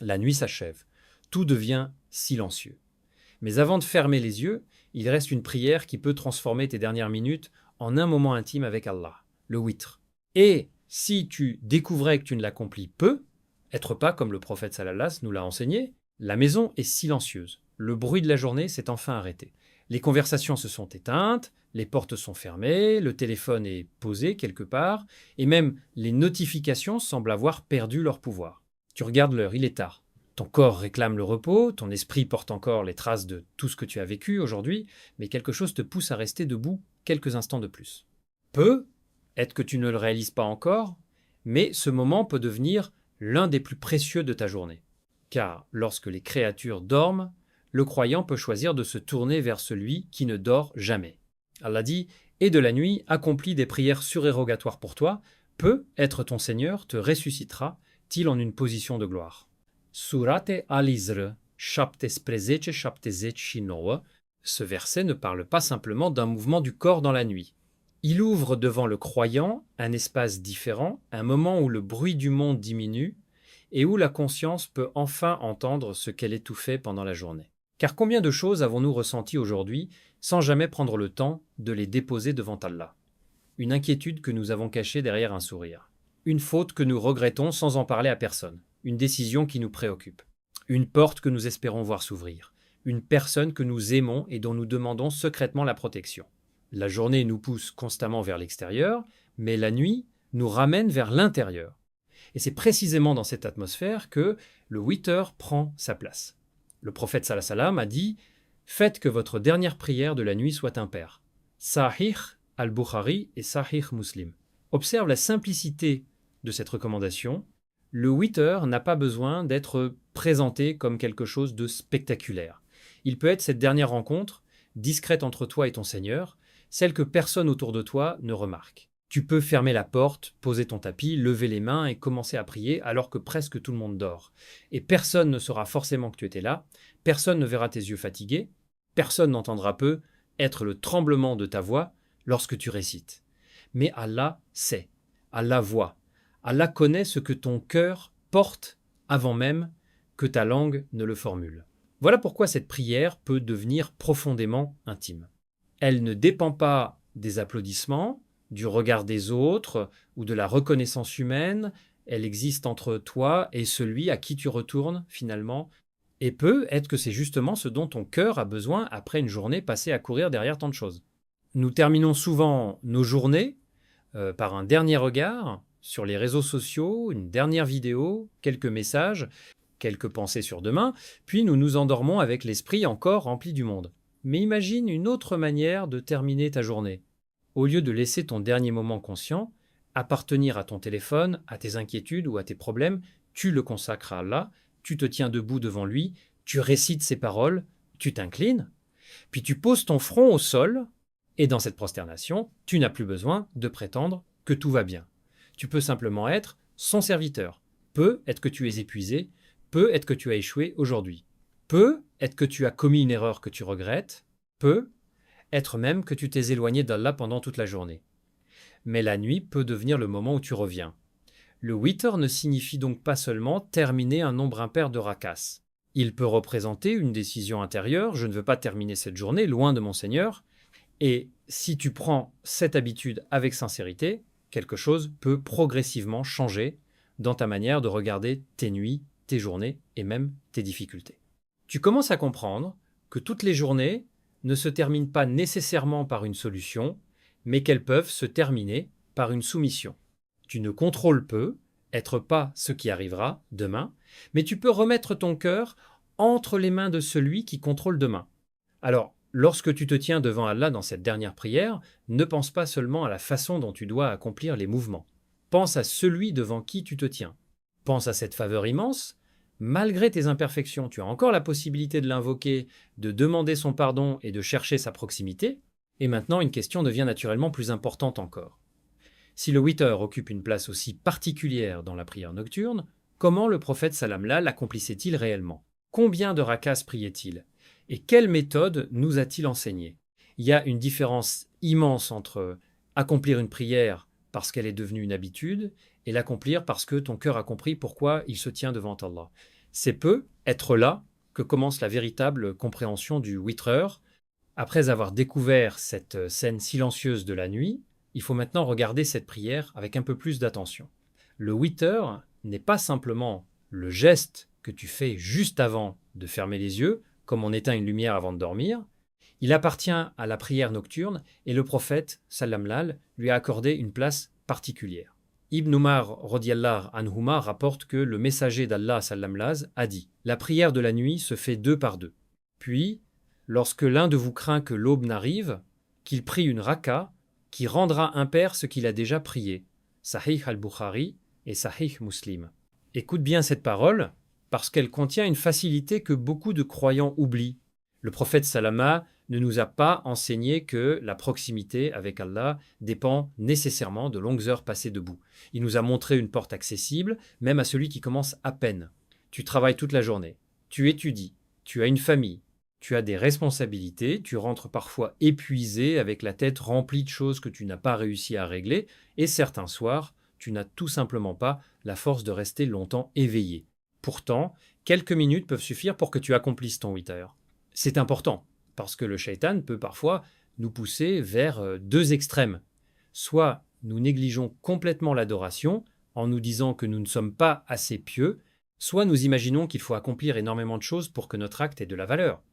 La nuit s'achève. Tout devient silencieux. Mais avant de fermer les yeux, il reste une prière qui peut transformer tes dernières minutes en un moment intime avec Allah, le witr. Et si tu découvrais que tu ne l'accomplis peu, être pas comme le prophète sallallahu nous l'a enseigné, la maison est silencieuse. Le bruit de la journée s'est enfin arrêté. Les conversations se sont éteintes, les portes sont fermées, le téléphone est posé quelque part, et même les notifications semblent avoir perdu leur pouvoir. Tu regardes l'heure, il est tard. Ton corps réclame le repos, ton esprit porte encore les traces de tout ce que tu as vécu aujourd'hui, mais quelque chose te pousse à rester debout quelques instants de plus. Peut-être que tu ne le réalises pas encore, mais ce moment peut devenir l'un des plus précieux de ta journée. Car lorsque les créatures dorment, le croyant peut choisir de se tourner vers celui qui ne dort jamais. Allah dit « Et de la nuit, accomplis des prières surérogatoires pour toi, peut-être ton Seigneur te ressuscitera-t-il en une position de gloire. » Surate Al-Isr, 779. Ce verset ne parle pas simplement d'un mouvement du corps dans la nuit. Il ouvre devant le croyant un espace différent, un moment où le bruit du monde diminue et où la conscience peut enfin entendre ce qu'elle étouffait pendant la journée. Car combien de choses avons-nous ressenties aujourd'hui sans jamais prendre le temps de les déposer devant Allah? Une inquiétude que nous avons cachée derrière un sourire. Une faute que nous regrettons sans en parler à personne. Une décision qui nous préoccupe. Une porte que nous espérons voir s'ouvrir. Une personne que nous aimons et dont nous demandons secrètement la protection. La journée nous pousse constamment vers l'extérieur, mais la nuit nous ramène vers l'intérieur. Et c'est précisément dans cette atmosphère que le witr prend sa place. Le prophète sallallahu alayhi wa sallam a dit « Faites que votre dernière prière de la nuit soit impaire. » Sahih al-Bukhari et Sahih Muslim. Observe la simplicité de cette recommandation. Le witr n'a pas besoin d'être présenté comme quelque chose de spectaculaire. Il peut être cette dernière rencontre, discrète entre toi et ton Seigneur, celle que personne autour de toi ne remarque. Tu peux fermer la porte, poser ton tapis, lever les mains et commencer à prier alors que presque tout le monde dort. Et personne ne saura forcément que tu étais là, personne ne verra tes yeux fatigués, personne n'entendra peu être le tremblement de ta voix lorsque tu récites. Mais Allah sait, Allah voit, Allah connaît ce que ton cœur porte avant même que ta langue ne le formule. Voilà pourquoi cette prière peut devenir profondément intime. Elle ne dépend pas des applaudissements, du regard des autres ou de la reconnaissance humaine. Elle existe entre toi et celui à qui tu retournes finalement. Et peut-être que c'est justement ce dont ton cœur a besoin après une journée passée à courir derrière tant de choses. Nous terminons souvent nos journées par un dernier regard sur les réseaux sociaux, une dernière vidéo, quelques messages, quelques pensées sur demain, puis nous nous endormons avec l'esprit encore rempli du monde. Mais imagine une autre manière de terminer ta journée. Au lieu de laisser ton dernier moment conscient appartenir à ton téléphone, à tes inquiétudes ou à tes problèmes, tu le consacres à Allah, tu te tiens debout devant lui, tu récites ses paroles, tu t'inclines, puis tu poses ton front au sol, et dans cette prosternation, tu n'as plus besoin de prétendre que tout va bien. Tu peux simplement être son serviteur. Peut-être que tu es épuisé, peut-être que tu as échoué aujourd'hui. Peut-être que tu as commis une erreur que tu regrettes, peut-être même que tu t'es éloigné d'Allah pendant toute la journée. Mais la nuit peut devenir le moment où tu reviens. Le witr ne signifie donc pas seulement terminer un nombre impair de rakas. Il peut représenter une décision intérieure, je ne veux pas terminer cette journée loin de mon Seigneur. Et si tu prends cette habitude avec sincérité, quelque chose peut progressivement changer dans ta manière de regarder tes nuits, tes journées et même tes difficultés. Tu commences à comprendre que toutes les journées ne se terminent pas nécessairement par une solution, mais qu'elles peuvent se terminer par une soumission. Tu ne contrôles peut-être pas ce qui arrivera demain, mais tu peux remettre ton cœur entre les mains de celui qui contrôle demain. Alors, lorsque tu te tiens devant Allah dans cette dernière prière, ne pense pas seulement à la façon dont tu dois accomplir les mouvements. Pense à celui devant qui tu te tiens. Pense à cette faveur immense. Malgré tes imperfections, tu as encore la possibilité de l'invoquer, de demander son pardon et de chercher sa proximité. Et maintenant, une question devient naturellement plus importante encore. Si le witr occupe une place aussi particulière dans la prière nocturne, comment le prophète salam-là l'accomplissait-il réellement? Combien de rakas priait-il? Et quelle méthode nous a-t-il enseigné? Il y a une différence immense entre accomplir une prière parce qu'elle est devenue une habitude et l'accomplir parce que ton cœur a compris pourquoi il se tient devant Allah. C'est peu être là que commence la véritable compréhension du witr. Après avoir découvert cette scène silencieuse de la nuit, il faut maintenant regarder cette prière avec un peu plus d'attention. Le witr n'est pas simplement le geste que tu fais juste avant de fermer les yeux, comme on éteint une lumière avant de dormir. Il appartient à la prière nocturne et le prophète, sallam lal, lui a accordé une place particulière. Ibn Umar radiallahu anhuma rapporte que le messager d'Allah sallam laz a dit « La prière de la nuit se fait 2 par 2. Puis, lorsque l'un de vous craint que l'aube n'arrive, qu'il prie une raka qui rendra impair ce qu'il a déjà prié. » Sahih al-Bukhari et Sahih Muslim. Écoute bien cette parole, parce qu'elle contient une facilité que beaucoup de croyants oublient. Le prophète Salama ne nous a pas enseigné que la proximité avec Allah dépend nécessairement de longues heures passées debout. Il nous a montré une porte accessible, même à celui qui commence à peine. Tu travailles toute la journée, tu étudies, tu as une famille, tu as des responsabilités, tu rentres parfois épuisé avec la tête remplie de choses que tu n'as pas réussi à régler, et certains soirs, tu n'as tout simplement pas la force de rester longtemps éveillé. Pourtant, quelques minutes peuvent suffire pour que tu accomplisses ton 8 heures. C'est important, parce que le shaitan peut parfois nous pousser vers 2 extrêmes. Soit nous négligeons complètement l'adoration en nous disant que nous ne sommes pas assez pieux, soit nous imaginons qu'il faut accomplir énormément de choses pour que notre acte ait de la valeur.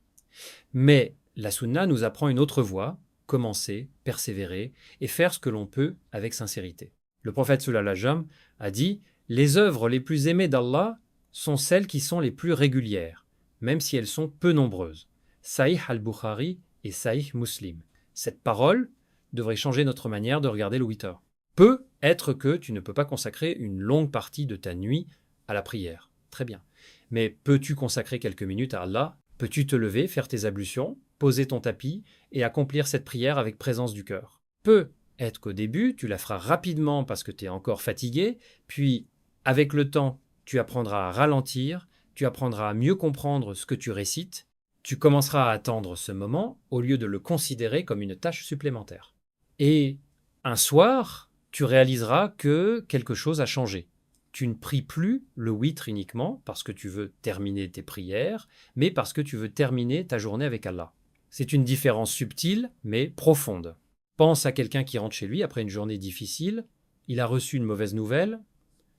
Mais la sunna nous apprend une autre voie, commencer, persévérer et faire ce que l'on peut avec sincérité. Le prophète sallallahu alayhi wa sallam a dit « Les œuvres les plus aimées d'Allah sont celles qui sont les plus régulières, même si elles sont peu nombreuses. » Sahih al-Bukhari et Sahih Muslim. Cette parole devrait changer notre manière de regarder le witr. Peut être que tu ne peux pas consacrer une longue partie de ta nuit à la prière. Très bien. Mais peux-tu consacrer quelques minutes à Allah? Peux-tu te lever, faire tes ablutions, poser ton tapis et accomplir cette prière avec présence du cœur? Peut être qu'au début, tu la feras rapidement parce que tu es encore fatigué, puis avec le temps, tu apprendras à ralentir, tu apprendras à mieux comprendre ce que tu récites, tu commenceras à attendre ce moment au lieu de le considérer comme une tâche supplémentaire. Et un soir, tu réaliseras que quelque chose a changé. Tu ne pries plus le witr uniquement parce que tu veux terminer tes prières, mais parce que tu veux terminer ta journée avec Allah. C'est une différence subtile, mais profonde. Pense à quelqu'un qui rentre chez lui après une journée difficile, il a reçu une mauvaise nouvelle,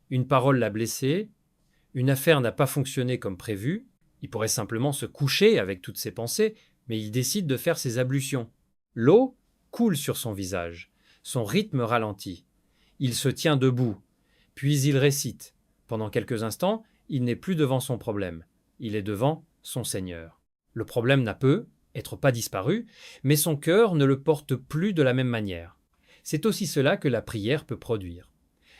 une parole l'a blessé, une affaire n'a pas fonctionné comme prévu, il pourrait simplement se coucher avec toutes ses pensées, mais il décide de faire ses ablutions. L'eau coule sur son visage, son rythme ralentit. Il se tient debout, puis il récite. Pendant quelques instants, il n'est plus devant son problème, il est devant son Seigneur. Le problème n'a peut être pas disparu, mais son cœur ne le porte plus de la même manière. C'est aussi cela que la prière peut produire.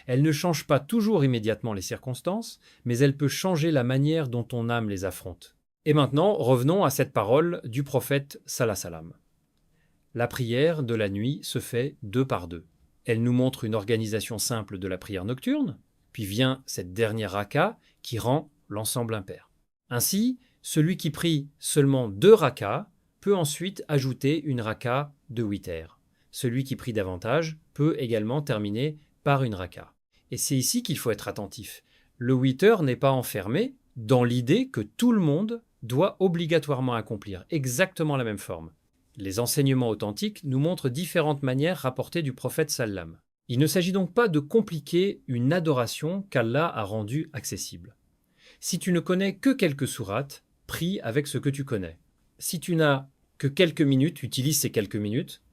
Elle ne change pas toujours immédiatement les circonstances, mais elle peut changer la manière dont ton âme les affronte. Et maintenant, revenons à cette parole du prophète sallallahu alayhi wa sallam. La prière de la nuit se fait 2 par 2. Elle nous montre une organisation simple de la prière nocturne, puis vient cette dernière raka qui rend l'ensemble impair. Ainsi, celui qui prie seulement 2 rakas peut ensuite ajouter une raka de witr. Celui qui prie davantage peut également terminer par une raka. Et c'est ici qu'il faut être attentif. Le witr n'est pas enfermé dans l'idée que tout le monde doit obligatoirement accomplir exactement la même forme. Les enseignements authentiques nous montrent différentes manières rapportées du prophète sallam. Il ne s'agit donc pas de compliquer une adoration qu'Allah a rendue accessible. Si tu ne connais que quelques sourates, prie avec ce que tu connais. Si tu n'as que quelques minutes, utilise ces quelques minutes.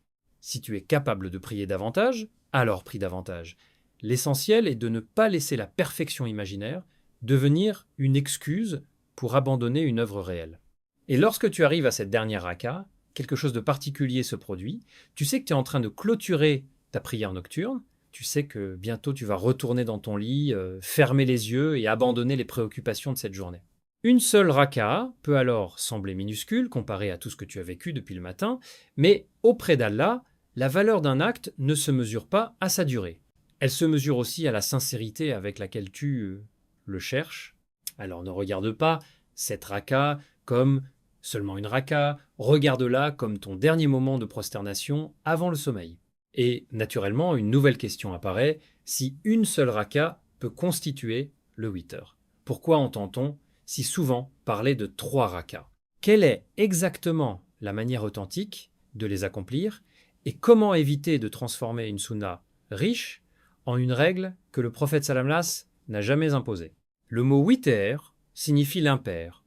Si tu es capable de prier davantage, alors prie davantage. L'essentiel est de ne pas laisser la perfection imaginaire devenir une excuse pour abandonner une œuvre réelle. Et lorsque tu arrives à cette dernière raka, quelque chose de particulier se produit. Tu sais que tu es en train de clôturer ta prière nocturne. Tu sais que bientôt tu vas retourner dans ton lit, fermer les yeux et abandonner les préoccupations de cette journée. Une seule raka peut alors sembler minuscule comparée à tout ce que tu as vécu depuis le matin, mais auprès d'Allah, la valeur d'un acte ne se mesure pas à sa durée. Elle se mesure aussi à la sincérité avec laquelle tu le cherches. Alors ne regarde pas cette raka comme seulement une raka, regarde-la comme ton dernier moment de prosternation avant le sommeil. Et naturellement, une nouvelle question apparaît, si une seule raka peut constituer le witr. Pourquoi entend-on si souvent parler de 3 rakas? Quelle est exactement la manière authentique de les accomplir et comment éviter de transformer une sunna riche en une règle que le prophète Salamlas n'a jamais imposée? Le mot witer signifie l'impair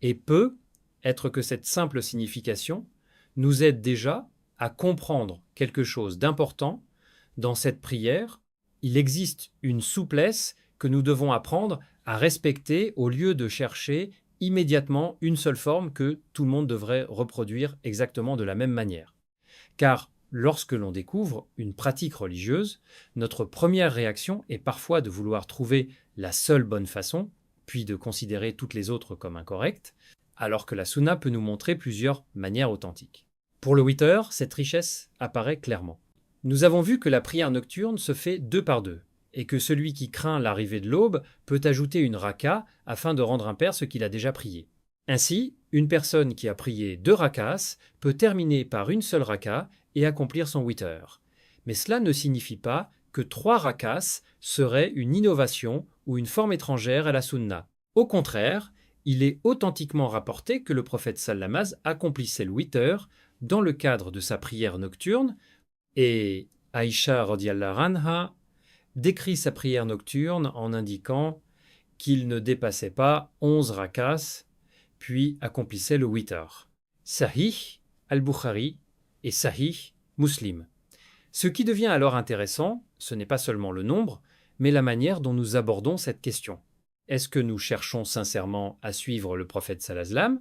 et peut être que cette simple signification nous aide déjà à comprendre quelque chose d'important dans cette prière. Il existe une souplesse que nous devons apprendre à respecter au lieu de chercher immédiatement une seule forme que tout le monde devrait reproduire exactement de la même manière. Car lorsque l'on découvre une pratique religieuse, notre première réaction est parfois de vouloir trouver la seule bonne façon, puis de considérer toutes les autres comme incorrectes, alors que la sunna peut nous montrer plusieurs manières authentiques. Pour le witr, cette richesse apparaît clairement. Nous avons vu que la prière nocturne se fait 2 par 2, et que celui qui craint l'arrivée de l'aube peut ajouter une raka afin de rendre impair ce qu'il a déjà prié. Ainsi, une personne qui a prié 2 rakas peut terminer par une seule raka et accomplir son witr. Mais cela ne signifie pas que 3 rakas serait une innovation ou une forme étrangère à la sunna. Au contraire, il est authentiquement rapporté que le prophète Sallamaz accomplissait le witr dans le cadre de sa prière nocturne, et Aïcha radiyallahu anha décrit sa prière nocturne en indiquant qu'il ne dépassait pas 11 rakas, puis accomplissait le witr. Sahih al-Bukhari et Sahih Muslim. Ce qui devient alors intéressant, ce n'est pas seulement le nombre, mais la manière dont nous abordons cette question. Est-ce que nous cherchons sincèrement à suivre le prophète sallam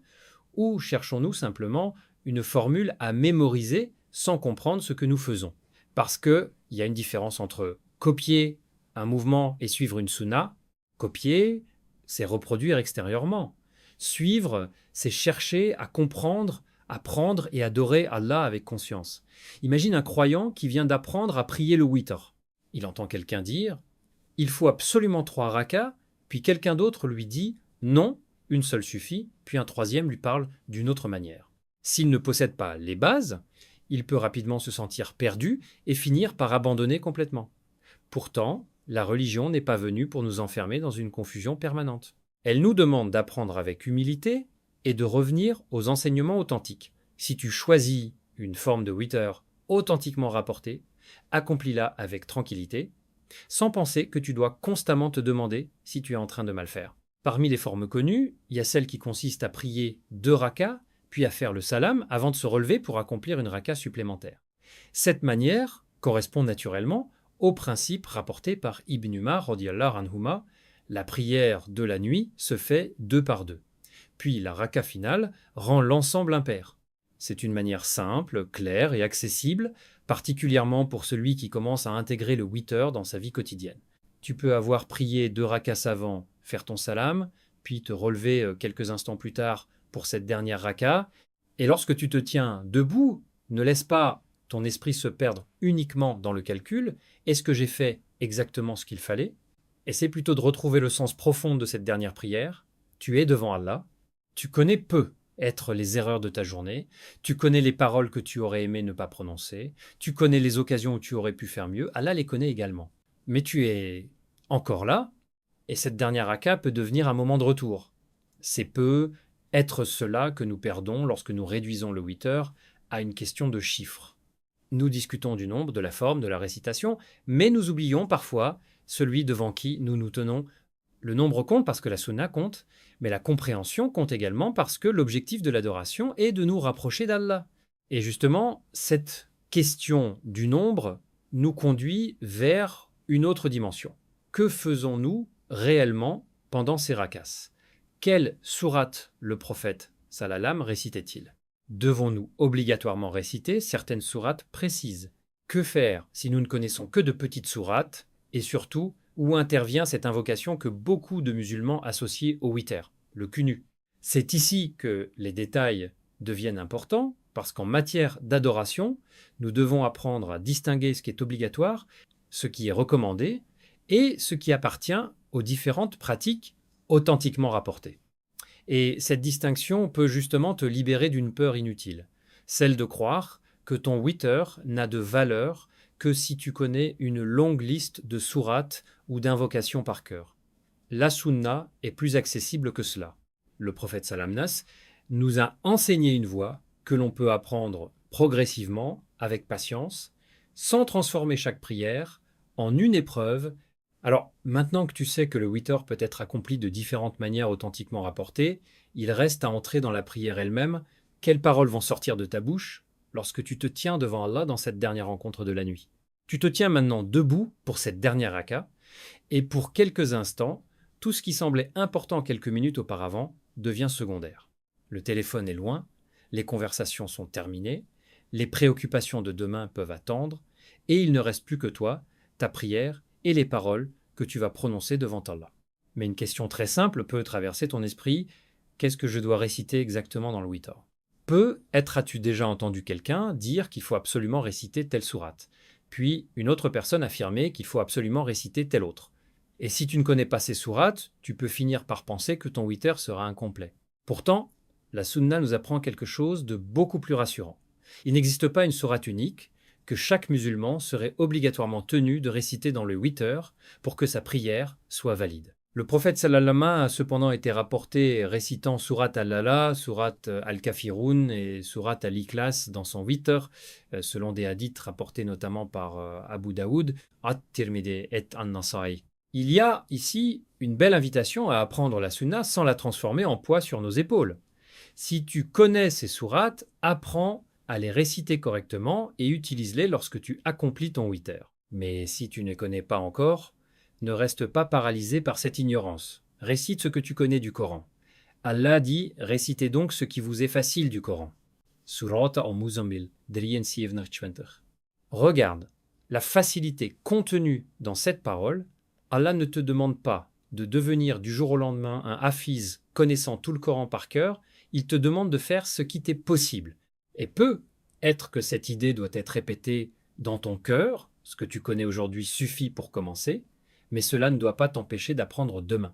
ou cherchons-nous simplement une formule à mémoriser sans comprendre ce que nous faisons? Parce qu'il y a une différence entre copier un mouvement et suivre une sunna. Copier, c'est reproduire extérieurement. Suivre, c'est chercher à comprendre, apprendre et adorer Allah avec conscience. Imagine un croyant qui vient d'apprendre à prier le witr. Il entend quelqu'un dire « Il faut absolument 3 rakas », puis quelqu'un d'autre lui dit « Non, une seule suffit », puis un troisième lui parle d'une autre manière. S'il ne possède pas les bases, il peut rapidement se sentir perdu et finir par abandonner complètement. Pourtant, la religion n'est pas venue pour nous enfermer dans une confusion permanente. Elle nous demande d'apprendre avec humilité et de revenir aux enseignements authentiques. Si tu choisis une forme de witr authentiquement rapportée, accomplis-la avec tranquillité, sans penser que tu dois constamment te demander si tu es en train de mal faire. Parmi les formes connues, il y a celle qui consiste à prier 2 rakas, puis à faire le salam avant de se relever pour accomplir une raka supplémentaire. Cette manière correspond naturellement au principe rapporté par Ibn Umar radiyallahu anhuma. La prière de la nuit se fait 2 par 2. Puis la raka finale rend l'ensemble impair. C'est une manière simple, claire et accessible, particulièrement pour celui qui commence à intégrer le witr dans sa vie quotidienne. Tu peux avoir prié 2 rakas avant, faire ton salam, puis te relever quelques instants plus tard pour cette dernière raka. Et lorsque tu te tiens debout, ne laisse pas ton esprit se perdre uniquement dans le calcul. Est-ce que j'ai fait exactement ce qu'il fallait? Essaie plutôt de retrouver le sens profond de cette dernière prière. Tu es devant Allah. Tu connais peu être les erreurs de ta journée. Tu connais les paroles que tu aurais aimé ne pas prononcer. Tu connais les occasions où tu aurais pu faire mieux. Allah les connaît également. Mais tu es encore là, et cette dernière raka peut devenir un moment de retour. C'est peu être cela que nous perdons lorsque nous réduisons le witr à une question de chiffres. Nous discutons du nombre, de la forme, de la récitation, mais nous oublions parfois celui devant qui nous nous tenons. Le nombre compte parce que la sunna compte, mais la compréhension compte également parce que l'objectif de l'adoration est de nous rapprocher d'Allah. Et justement, cette question du nombre nous conduit vers une autre dimension. Que faisons-nous réellement pendant ces rakas? Quelle sourate le prophète sallam récitait-il? Devons-nous obligatoirement réciter certaines sourates précises? Que faire si nous ne connaissons que de petites sourates? Et surtout, où intervient cette invocation que beaucoup de musulmans associent au witr, le qunut? C'est ici que les détails deviennent importants, parce qu'en matière d'adoration, nous devons apprendre à distinguer ce qui est obligatoire, ce qui est recommandé, et ce qui appartient aux différentes pratiques authentiquement rapportées. Et cette distinction peut justement te libérer d'une peur inutile, celle de croire que ton witr n'a de valeur que si tu connais une longue liste de sourates ou d'invocations par cœur. la sunna est plus accessible que cela. Le prophète Salamnas nous a enseigné une voie que l'on peut apprendre progressivement, avec patience, sans transformer chaque prière en une épreuve. Alors, maintenant que tu sais que le witr peut être accompli de différentes manières authentiquement rapportées, il reste à entrer dans la prière elle-même. Quelles paroles vont sortir de ta bouche lorsque tu te tiens devant Allah dans cette dernière rencontre de la nuit? Tu te tiens maintenant debout pour cette dernière raka, et pour quelques instants, tout ce qui semblait important quelques minutes auparavant devient secondaire. Le téléphone est loin, les conversations sont terminées, les préoccupations de demain peuvent attendre, et il ne reste plus que toi, ta prière et les paroles que tu vas prononcer devant Allah. Mais une question très simple peut traverser ton esprit: qu'est-ce que je dois réciter exactement dans le witr? Peut-être as-tu déjà entendu quelqu'un dire qu'il faut absolument réciter telle sourate, puis une autre personne affirmer qu'il faut absolument réciter telle autre. Et si tu ne connais pas ces sourates, tu peux finir par penser que ton witr sera incomplet. Pourtant, la sunna nous apprend quelque chose de beaucoup plus rassurant. Il n'existe pas une sourate unique que chaque musulman serait obligatoirement tenu de réciter dans le witr pour que sa prière soit valide. Le prophète sallallahu alayhi wa sallam a cependant été rapporté récitant sourate al-Lala, sourate al-Kafirun et sourate al-Ikhlas dans son witr, selon des hadiths rapportés notamment par Abu Daoud, at-Tirmidhi et an-Nasa'i. Il y a ici une belle invitation à apprendre la sunna sans la transformer en poids sur nos épaules. Si tu connais ces sourates, apprends à les réciter correctement et utilise-les lorsque tu accomplis ton witr. Mais si tu ne connais pas encore, ne reste pas paralysé par cette ignorance. Récite ce que tu connais du Coran. Allah dit: récitez donc ce qui vous est facile du Coran. Surata al-Muzammil, 23. Regarde la facilité contenue dans cette parole. Allah ne te demande pas de devenir du jour au lendemain un hafiz connaissant tout le Coran par cœur, il te demande de faire ce qui t'est possible. Et peut-être que cette idée doit être répétée dans ton cœur, ce que tu connais aujourd'hui suffit pour commencer, mais cela ne doit pas t'empêcher d'apprendre demain.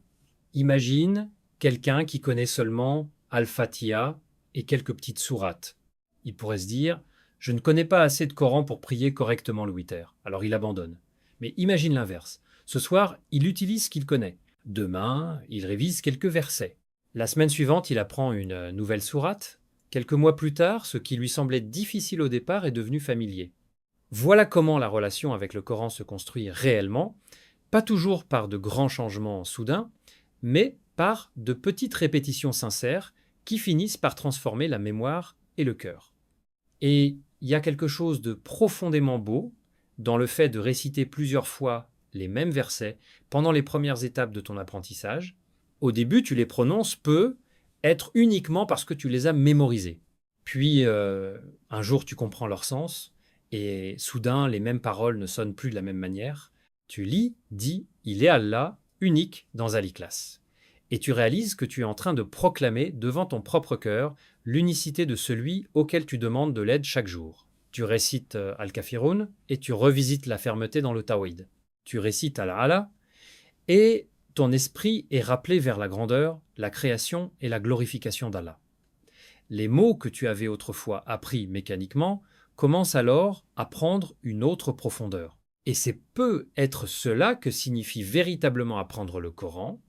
Imagine quelqu'un qui connaît seulement Al-Fatiha et quelques petites sourates. Il pourrait se dire: je ne connais pas assez de Coran pour prier correctement le witr, alors il abandonne. Mais imagine l'inverse. Ce soir, il utilise ce qu'il connaît. Demain, il révise quelques versets. La semaine suivante, il apprend une nouvelle sourate. Quelques mois plus tard, ce qui lui semblait difficile au départ est devenu familier. Voilà comment la relation avec le Coran se construit réellement, pas toujours par de grands changements soudains, mais par de petites répétitions sincères qui finissent par transformer la mémoire et le cœur. Et il y a quelque chose de profondément beau dans le fait de réciter plusieurs fois les mêmes versets pendant les premières étapes de ton apprentissage. Au début, tu les prononces peut-être uniquement parce que tu les as mémorisés. Puis, un jour, tu comprends leur sens et soudain, les mêmes paroles ne sonnent plus de la même manière. Tu lis, dis: il est Allah, unique dans Al-Ikhlas. Et tu réalises que tu es en train de proclamer devant ton propre cœur l'unicité de celui auquel tu demandes de l'aide chaque jour. Tu récites Al-Kafirun et tu revisites la fermeté dans le Tawhid. Tu récites Al-Ala et ton esprit est rappelé vers la grandeur, la création et la glorification d'Allah. Les mots que tu avais autrefois appris mécaniquement commencent alors à prendre une autre profondeur. Et c'est peut-être cela que signifie véritablement apprendre le Coran,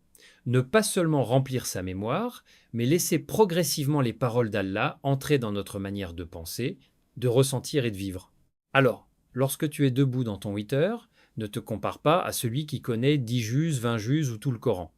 ne pas seulement remplir sa mémoire, mais laisser progressivement les paroles d'Allah entrer dans notre manière de penser, de ressentir et de vivre. Alors, lorsque tu es debout dans ton witr, ne te compare pas à celui qui connaît 10 juz, 20 juz ou tout le Coran.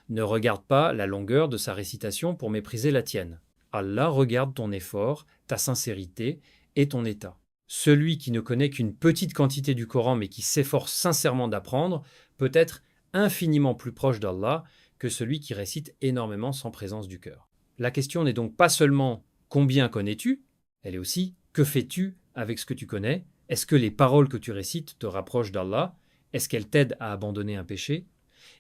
Ne regarde pas la longueur de sa récitation pour mépriser la tienne. Allah regarde ton effort, ta sincérité et ton état. Celui qui ne connaît qu'une petite quantité du Coran mais qui s'efforce sincèrement d'apprendre peut être infiniment plus proche d'Allah que celui qui récite énormément sans présence du cœur. La question n'est donc pas seulement combien connais-tu, elle est aussi que fais-tu avec ce que tu connais. Est-ce que les paroles que tu récites te rapprochent d'Allah? Est-ce qu'elles t'aident à abandonner un péché?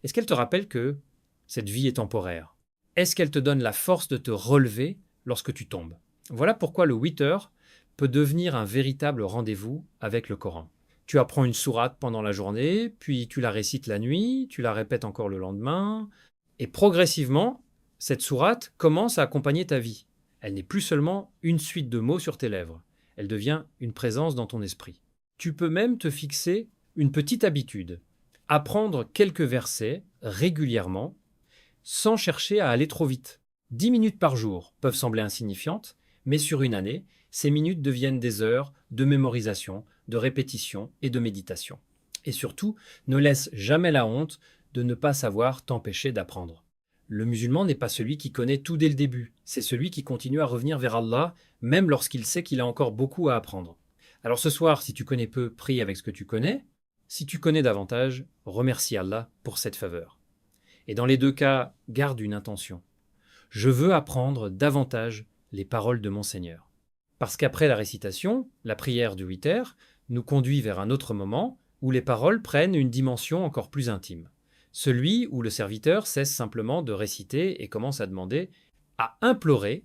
Est-ce qu'elles te rappellent que cette vie est temporaire? Est-ce qu'elles te donnent la force de te relever lorsque tu tombes? Voilà pourquoi le witr peut devenir un véritable rendez-vous avec le Coran. Tu apprends une sourate pendant la journée, puis tu la récites la nuit, tu la répètes encore le lendemain, et progressivement, cette sourate commence à accompagner ta vie. Elle n'est plus seulement une suite de mots sur tes lèvres. Elle devient une présence dans ton esprit. Tu peux même te fixer une petite habitude. Apprendre quelques versets régulièrement, sans chercher à aller trop vite. 10 minutes par jour peuvent sembler insignifiantes, mais sur une année, ces minutes deviennent des heures de mémorisation, de répétition et de méditation. Et surtout, ne laisse jamais la honte de ne pas savoir t'empêcher d'apprendre. Le musulman n'est pas celui qui connaît tout dès le début, c'est celui qui continue à revenir vers Allah, même lorsqu'il sait qu'il a encore beaucoup à apprendre. Alors ce soir, si tu connais peu, prie avec ce que tu connais. Si tu connais davantage, remercie Allah pour cette faveur. Et dans les deux cas, garde une intention. Je veux apprendre davantage les paroles de mon Seigneur. Parce qu'après la récitation, la prière du witter nous conduit vers un autre moment où les paroles prennent une dimension encore plus intime. Celui où le serviteur cesse simplement de réciter et commence à demander, à implorer,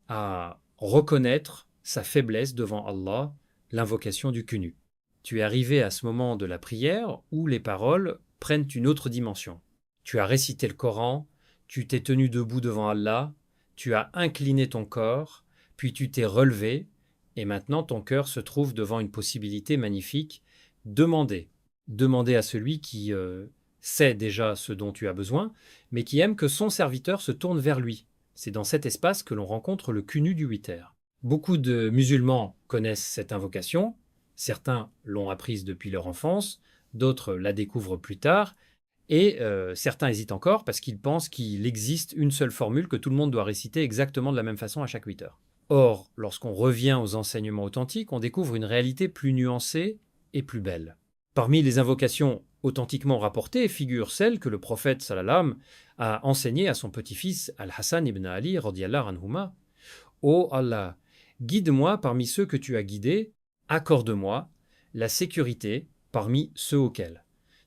à reconnaître sa faiblesse devant Allah, l'invocation du Qunut. Tu es arrivé à ce moment de la prière où les paroles prennent une autre dimension. Tu as récité le Coran, tu t'es tenu debout devant Allah, tu as incliné ton corps, puis tu t'es relevé, et maintenant ton cœur se trouve devant une possibilité magnifique. Demander. Demander à celui qui sait déjà ce dont tu as besoin, mais qui aime que son serviteur se tourne vers lui. C'est dans cet espace que l'on rencontre le Qunut du witter. Beaucoup de musulmans connaissent cette invocation, certains l'ont apprise depuis leur enfance, d'autres la découvrent plus tard, et certains hésitent encore parce qu'ils pensent qu'il existe une seule formule que tout le monde doit réciter exactement de la même façon à chaque 8 heures. Or, lorsqu'on revient aux enseignements authentiques, on découvre une réalité plus nuancée et plus belle. Parmi les invocations authentiquement rapportées figure celle que le prophète sallam a enseignée à son petit-fils Al-Hassan ibn Ali radiyallahu anhuma. Ô Allah, guide-moi parmi ceux que tu as guidés, accorde-moi la sécurité parmi ceux auxquels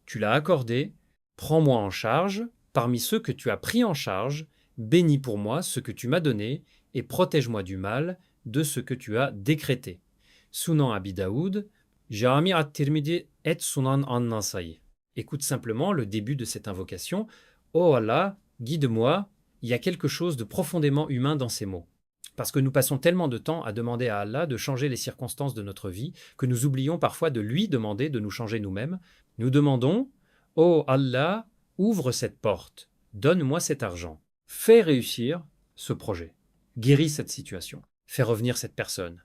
tu l'as accordé, prends-moi en charge parmi ceux que tu as pris en charge, bénis pour moi ce que tu m'as donné et protège-moi du mal de ce que tu as décrété. Sunan Abi Daoud, Jami' at-Tirmidhi et Sunan an-Nasa'i. Écoute simplement le début de cette invocation. Oh Allah, guide-moi. Il y a quelque chose de profondément humain dans ces mots. Parce que nous passons tellement de temps à demander à Allah de changer les circonstances de notre vie que nous oublions parfois de lui demander de nous changer nous-mêmes. Nous demandons, oh Allah, ouvre cette porte, donne-moi cet argent, fais réussir ce projet, guéris cette situation, fais revenir cette personne.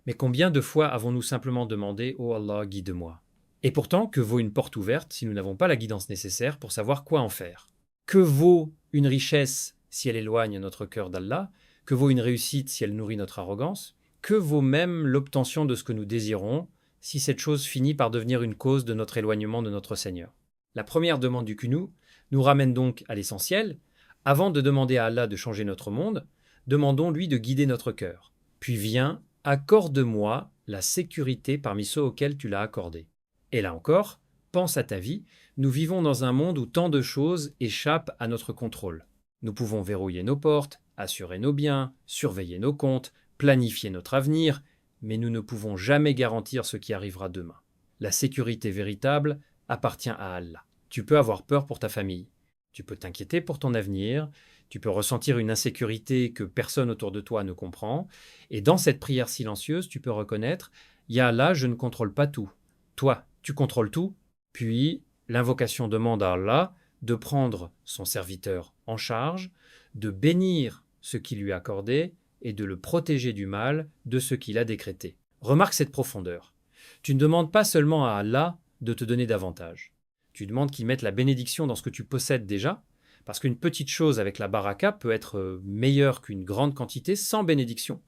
Mais combien de fois avons-nous simplement demandé, oh Allah, guide-moi? Et pourtant, que vaut une porte ouverte si nous n'avons pas la guidance nécessaire pour savoir quoi en faire? Que vaut une richesse si elle éloigne notre cœur d'Allah? Que vaut une réussite si elle nourrit notre arrogance? Que vaut même l'obtention de ce que nous désirons si cette chose finit par devenir une cause de notre éloignement de notre Seigneur? La première demande du Qunut nous ramène donc à l'essentiel. Avant de demander à Allah de changer notre monde, demandons-lui de guider notre cœur. Puis vient, accorde-moi la sécurité parmi ceux auxquels tu l'as accordé. Et là encore, pense à ta vie, nous vivons dans un monde où tant de choses échappent à notre contrôle. Nous pouvons verrouiller nos portes, assurer nos biens, surveiller nos comptes, planifier notre avenir, mais nous ne pouvons jamais garantir ce qui arrivera demain. La sécurité véritable appartient à Allah. Tu peux avoir peur pour ta famille, tu peux t'inquiéter pour ton avenir, tu peux ressentir une insécurité que personne autour de toi ne comprend, et dans cette prière silencieuse, tu peux reconnaître « Ya Allah, je ne contrôle pas tout. Toi, tu contrôles tout ». Puis, l'invocation demande à Allah de prendre son serviteur en charge, de bénir ce qu'il lui a accordé et de le protéger du mal de ce qu'il a décrété. Remarque cette profondeur. Tu ne demandes pas seulement à Allah de te donner davantage. Tu demandes qu'il mette la bénédiction dans ce que tu possèdes déjà, parce qu'une petite chose avec la baraka peut être meilleure qu'une grande quantité sans bénédiction.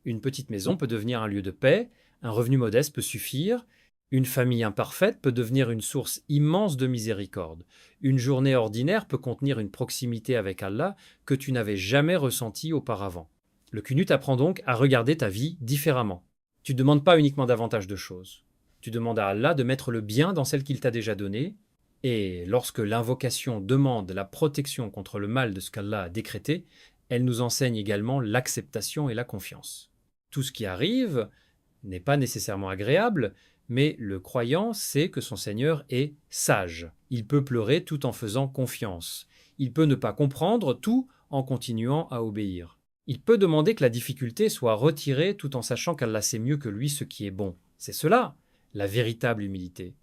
Une petite maison peut devenir un lieu de paix, un revenu modeste peut suffire, une famille imparfaite peut devenir une source immense de miséricorde. Une journée ordinaire peut contenir une proximité avec Allah que tu n'avais jamais ressentie auparavant. Le Qunut t'apprend donc à regarder ta vie différemment. Tu ne demandes pas uniquement davantage de choses. Tu demandes à Allah de mettre le bien dans celle qu'il t'a déjà donnée. Et lorsque l'invocation demande la protection contre le mal de ce qu'Allah a décrété, elle nous enseigne également l'acceptation et la confiance. Tout ce qui arrive n'est pas nécessairement agréable, mais le croyant sait que son Seigneur est sage. Il peut pleurer tout en faisant confiance. Il peut ne pas comprendre tout en continuant à obéir. Il peut demander que la difficulté soit retirée tout en sachant qu'Allah sait mieux que lui ce qui est bon. C'est cela, la véritable humilité.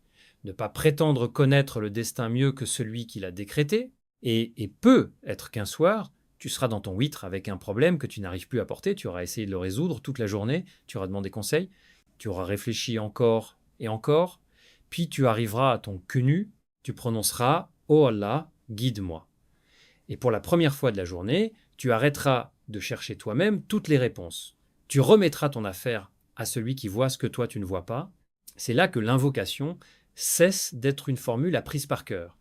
Ne pas prétendre connaître le destin mieux que celui qui l'a décrété, Et peut être qu'un soir, tu seras dans ton witr avec un problème que tu n'arrives plus à porter, tu auras essayé de le résoudre toute la journée, tu auras demandé conseil, tu auras réfléchi encore et encore, puis tu arriveras à ton quenu, tu prononceras « Oh Allah, guide-moi ». Et pour la première fois de la journée, tu arrêteras de chercher toi-même toutes les réponses. Tu remettras ton affaire à celui qui voit ce que toi tu ne vois pas. C'est là que l'invocation cesse d'être une formule apprise par cœur.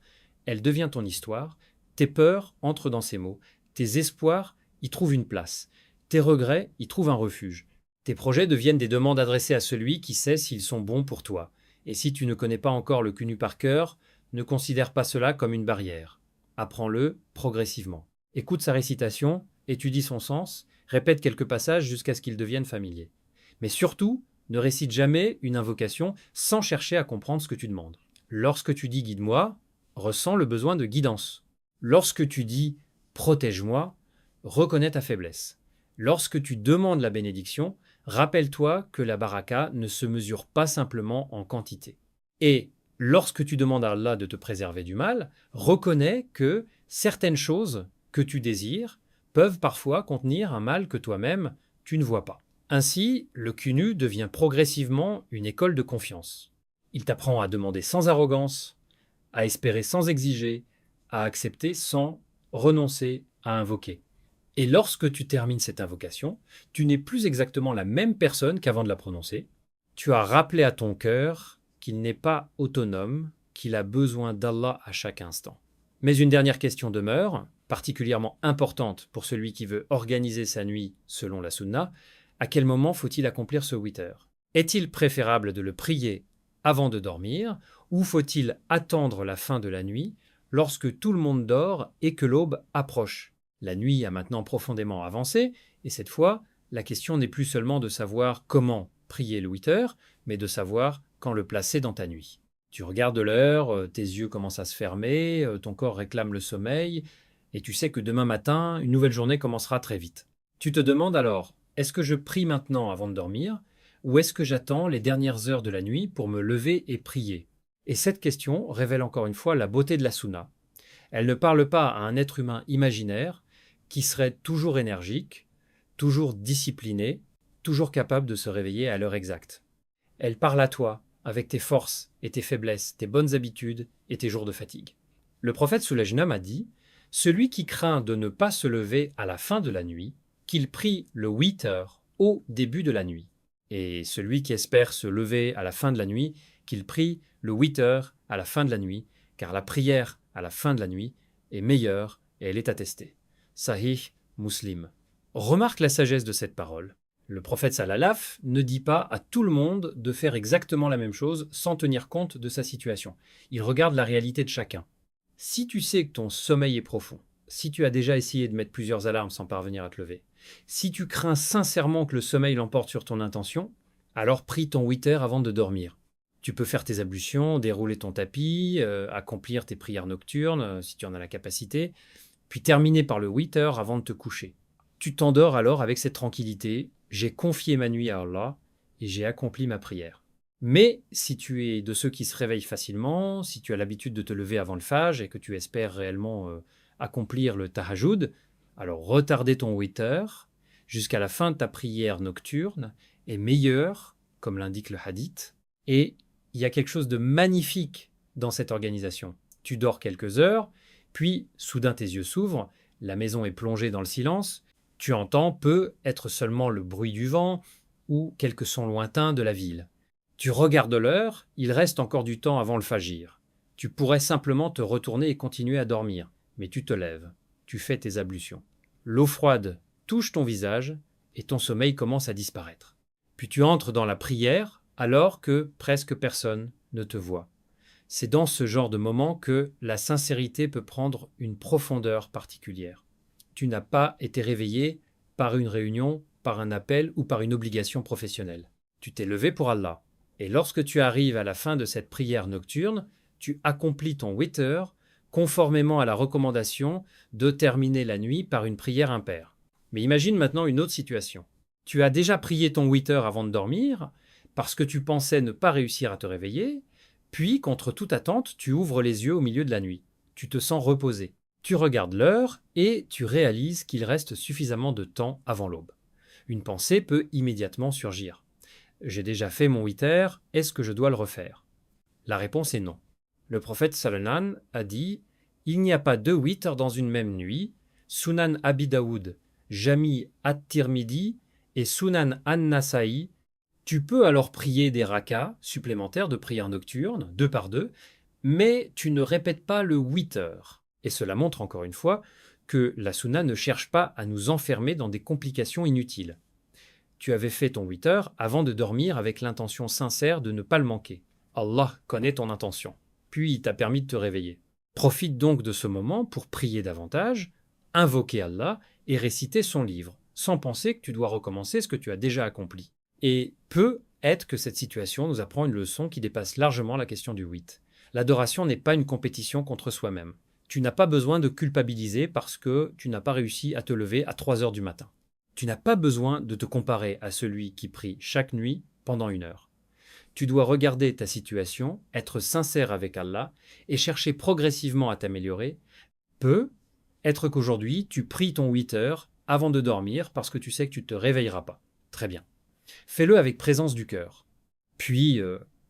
Elle devient ton histoire, tes peurs entrent dans ces mots, tes espoirs y trouvent une place, tes regrets y trouvent un refuge. Tes projets deviennent des demandes adressées à celui qui sait s'ils sont bons pour toi. Et si tu ne connais pas encore le Qunu par cœur, ne considère pas cela comme une barrière. Apprends-le progressivement. Écoute sa récitation, étudie son sens, répète quelques passages jusqu'à ce qu'ils deviennent familiers. Mais surtout, ne récite jamais une invocation sans chercher à comprendre ce que tu demandes. Lorsque tu dis « guide-moi », ressens le besoin de guidance. Lorsque tu dis « protège-moi », reconnais ta faiblesse. Lorsque tu demandes la bénédiction, rappelle-toi que la baraka ne se mesure pas simplement en quantité. Et lorsque tu demandes à Allah de te préserver du mal, reconnais que certaines choses que tu désires peuvent parfois contenir un mal que toi-même tu ne vois pas. Ainsi, le Qunu devient progressivement une école de confiance. Il t'apprend à demander sans arrogance, à espérer sans exiger, à accepter sans renoncer à invoquer. Et lorsque tu termines cette invocation, tu n'es plus exactement la même personne qu'avant de la prononcer. Tu as rappelé à ton cœur qu'il n'est pas autonome, qu'il a besoin d'Allah à chaque instant. Mais une dernière question demeure, particulièrement importante pour celui qui veut organiser sa nuit selon la sunna. À quel moment faut-il accomplir ce witr? Est-il préférable de le prier avant de dormir ou faut-il attendre la fin de la nuit lorsque tout le monde dort et que l'aube approche? La nuit a maintenant profondément avancé et cette fois, la question n'est plus seulement de savoir comment prier le witr, mais de savoir quand le placer dans ta nuit. Tu regardes l'heure, tes yeux commencent à se fermer, ton corps réclame le sommeil et tu sais que demain matin, une nouvelle journée commencera très vite. Tu te demandes alors, est-ce que je prie maintenant avant de dormir ou est-ce que j'attends les dernières heures de la nuit pour me lever et prier? Et cette question révèle encore une fois la beauté de la sunna. Elle ne parle pas à un être humain imaginaire qui serait toujours énergique, toujours discipliné, toujours capable de se réveiller à l'heure exacte. Elle parle à toi, avec tes forces et tes faiblesses, tes bonnes habitudes et tes jours de fatigue. Le prophète Soulejnam a dit « Celui qui craint de ne pas se lever à la fin de la nuit, qu'il prie le witr au début de la nuit. Et celui qui espère se lever à la fin de la nuit, qu'il prie le witr à la fin de la nuit, car la prière à la fin de la nuit est meilleure et elle est attestée. » Sahih Muslim. Remarque la sagesse de cette parole. Le prophète sallallahu ne dit pas à tout le monde de faire exactement la même chose sans tenir compte de sa situation. Il regarde la réalité de chacun. Si tu sais que ton sommeil est profond, si tu as déjà essayé de mettre plusieurs alarmes sans parvenir à te lever, si tu crains sincèrement que le sommeil l'emporte sur ton intention, alors prie ton witr avant de dormir. Tu peux faire tes ablutions, dérouler ton tapis, accomplir tes prières nocturnes si tu en as la capacité, puis terminer par le witr avant de te coucher. Tu t'endors alors avec cette tranquillité, j'ai confié ma nuit à Allah et j'ai accompli ma prière. Mais si tu es de ceux qui se réveillent facilement, si tu as l'habitude de te lever avant le fajr et que tu espères réellement accomplir le tahajjud, alors retarder ton witr jusqu'à la fin de ta prière nocturne est meilleur, comme l'indique le hadith, et il y a quelque chose de magnifique dans cette organisation. Tu dors quelques heures, puis soudain tes yeux s'ouvrent, la maison est plongée dans le silence, tu entends peut être seulement le bruit du vent ou quelques sons lointains de la ville. Tu regardes l'heure, il reste encore du temps avant le fajr. Tu pourrais simplement te retourner et continuer à dormir, mais tu te lèves, tu fais tes ablutions. L'eau froide touche ton visage et ton sommeil commence à disparaître. Puis tu entres dans la prière alors que presque personne ne te voit. C'est dans ce genre de moment que la sincérité peut prendre une profondeur particulière. Tu n'as pas été réveillé par une réunion, par un appel ou par une obligation professionnelle. Tu t'es levé pour Allah. Et lorsque tu arrives à la fin de cette prière nocturne, tu accomplis ton witr conformément à la recommandation de terminer la nuit par une prière impaire. Mais imagine maintenant une autre situation. Tu as déjà prié ton witr avant de dormir parce que tu pensais ne pas réussir à te réveiller, puis contre toute attente, tu ouvres les yeux au milieu de la nuit. Tu te sens reposé. Tu regardes l'heure et tu réalises qu'il reste suffisamment de temps avant l'aube. Une pensée peut immédiatement surgir. J'ai déjà fait mon witr, est-ce que je dois le refaire? La réponse est non. Le prophète sallallahu a dit « Il n'y a pas deux witr dans une même nuit. Sunan Abi Daoud, Jami at-Tirmidhi et Sunan an-Nasa'i. Tu peux alors prier des rakas supplémentaires de prière nocturne, deux par deux, mais tu ne répètes pas le witr. » Et cela montre encore une fois que la sunna ne cherche pas à nous enfermer dans des complications inutiles. Tu avais fait ton witr avant de dormir avec l'intention sincère de ne pas le manquer. Allah connaît ton intention. Puis il t'a permis de te réveiller. Profite donc de ce moment pour prier davantage, invoquer Allah et réciter son livre, sans penser que tu dois recommencer ce que tu as déjà accompli. Et peut être que cette situation nous apprend une leçon qui dépasse largement la question du witr. L'adoration n'est pas une compétition contre soi-même. Tu n'as pas besoin de culpabiliser parce que tu n'as pas réussi à te lever à 3 heures du matin. Tu n'as pas besoin de te comparer à celui qui prie chaque nuit pendant 1 heure. Tu dois regarder ta situation, être sincère avec Allah et chercher progressivement à t'améliorer. Peut être qu'aujourd'hui, tu pries ton 8 heures avant de dormir parce que tu sais que tu ne te réveilleras pas. Très bien. Fais-le avec présence du cœur. Puis,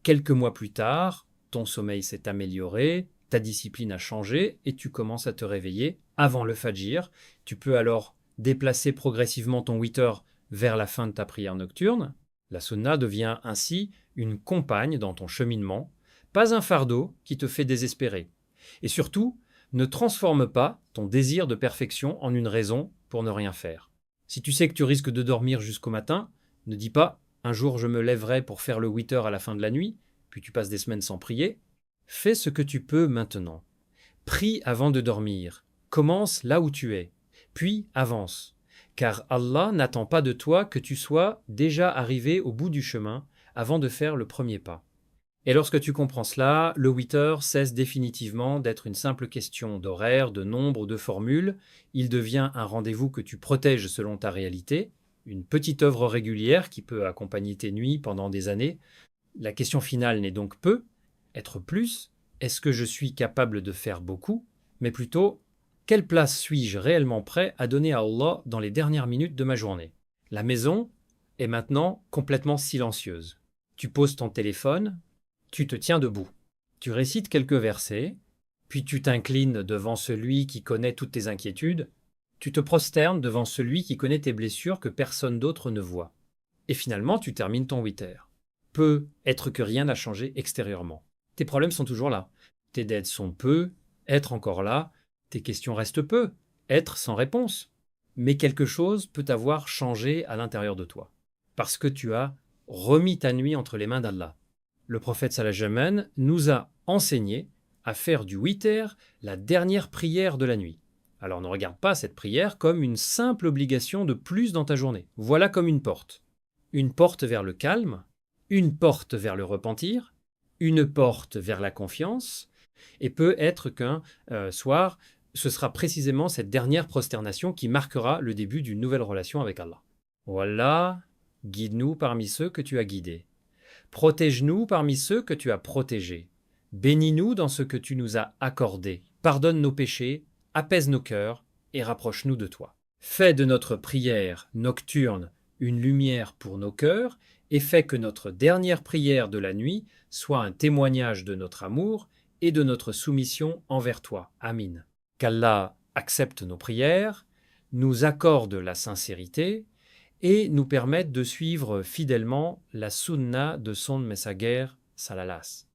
quelques mois plus tard, ton sommeil s'est amélioré, ta discipline a changé et tu commences à te réveiller avant le fajr. Tu peux alors déplacer progressivement ton 8 heures vers la fin de ta prière nocturne. La sunna devient ainsi une compagne dans ton cheminement, pas un fardeau qui te fait désespérer. Et surtout, ne transforme pas ton désir de perfection en une raison pour ne rien faire. Si tu sais que tu risques de dormir jusqu'au matin, ne dis pas « un jour je me lèverai pour faire le 8 heures à la fin de la nuit », puis tu passes des semaines sans prier. Fais ce que tu peux maintenant. Prie avant de dormir. Commence là où tu es. Puis avance. Car Allah n'attend pas de toi que tu sois déjà arrivé au bout du chemin avant de faire le premier pas. Et lorsque tu comprends cela, le 8 heures cesse définitivement d'être une simple question d'horaire, de nombre ou de formule. Il devient un rendez-vous que tu protèges selon ta réalité, une petite œuvre régulière qui peut accompagner tes nuits pendant des années. La question finale n'est donc peu, être plus, est-ce que je suis capable de faire beaucoup, mais plutôt, quelle place suis-je réellement prêt à donner à Allah dans les dernières minutes de ma journée? La maison est maintenant complètement silencieuse. Tu poses ton téléphone, tu te tiens debout. Tu récites quelques versets, puis tu t'inclines devant celui qui connaît toutes tes inquiétudes, tu te prosternes devant celui qui connaît tes blessures que personne d'autre ne voit. Et finalement, tu termines ton 8 heures. Peut être que rien n'a changé extérieurement. Tes problèmes sont toujours là. Tes dettes sont peu, être encore là. Tes questions restent peu, être sans réponse. Mais quelque chose peut avoir changé à l'intérieur de toi. Parce que tu as remis ta nuit entre les mains d'Allah. Le prophète sallallahu alayhi wa sallam nous a enseigné à faire du witr la dernière prière de la nuit. Alors ne regarde pas cette prière comme une simple obligation de plus dans ta journée. Voilà comme une porte. Une porte vers le calme, une porte vers le repentir, une porte vers la confiance, et peut être qu'un soir, ce sera précisément cette dernière prosternation qui marquera le début d'une nouvelle relation avec Allah. Voilà, guide-nous parmi ceux que tu as guidés. Protège-nous parmi ceux que tu as protégés. Bénis-nous dans ce que tu nous as accordé. Pardonne nos péchés, apaise nos cœurs et rapproche-nous de toi. Fais de notre prière nocturne une lumière pour nos cœurs et fais que notre dernière prière de la nuit soit un témoignage de notre amour et de notre soumission envers toi. Amin. Qu'Allah accepte nos prières, nous accorde la sincérité et nous permette de suivre fidèlement la sunna de son messager sallallahu